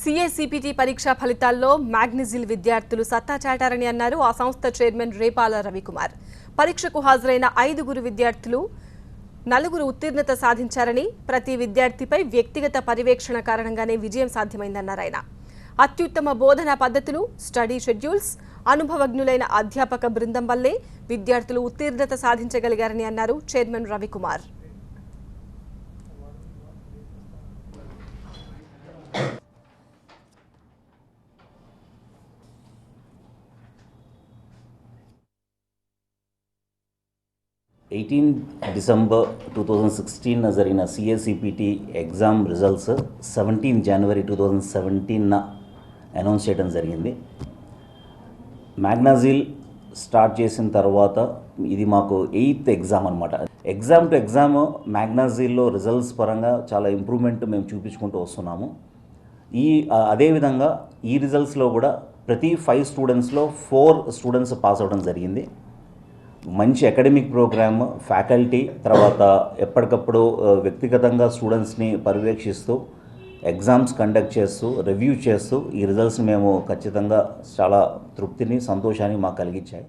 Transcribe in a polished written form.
సిఏసిపిటి పరీక్షా ఫలితాల్లో మ్యాగ్నెజిల్ విద్యార్థులు సత్తా చాటారని అన్నారు ఆ సంస్థ చైర్మన్ రేపాల రవికుమార్. పరీక్షకు హాజరైన 5 విద్యార్థులు 4 ఉత్తీర్ణత సాధించారని, ప్రతి విద్యార్థిపై వ్యక్తిగత పర్యవేక్షణ కారణంగానే విజయం సాధ్యమైందన్నారు ఆయన. అత్యుత్తమ బోధనా పద్ధతులు, స్టడీ షెడ్యూల్స్, అనుభవజ్ఞులైన అధ్యాపక బృందం వల్లే విద్యార్థులు ఉత్తీర్ణత సాధించగలిగారని అన్నారు చైర్మన్ రవికుమార్. December 2016 జరిగిన సిఏసిపిటి ఎగ్జామ్ రిజల్ట్స్ 17 January 2017 అనౌన్స్ చేయడం జరిగింది. మ్యాగ్నెజిల్ స్టార్ట్ చేసిన తర్వాత ఇది మాకు 8th ఎగ్జామ్ అనమాట. ఎగ్జామ్ టు ఎగ్జామ్ మ్యాగ్నెజిల్లో రిజల్ట్స్ పరంగా చాలా ఇంప్రూవ్మెంట్ మేము చూపించుకుంటూ వస్తున్నాము. అదేవిధంగా ఈ రిజల్ట్స్లో కూడా ప్రతి 5 స్టూడెంట్స్లో 4 స్టూడెంట్స్ పాస్ అవ్వడం జరిగింది. మంచి అకాడమిక్ ప్రోగ్రామ్, ఫ్యాకల్టీ, తర్వాత ఎప్పటికప్పుడు వ్యక్తిగతంగా స్టూడెంట్స్ని పర్యవేక్షిస్తూ ఎగ్జామ్స్ కండక్ట్ చేస్తూ రివ్యూ చేస్తూ ఈ రిజల్ట్స్ని మేము ఖచ్చితంగా చాలా తృప్తిని, సంతోషాన్ని మాకు కలిగించాయి.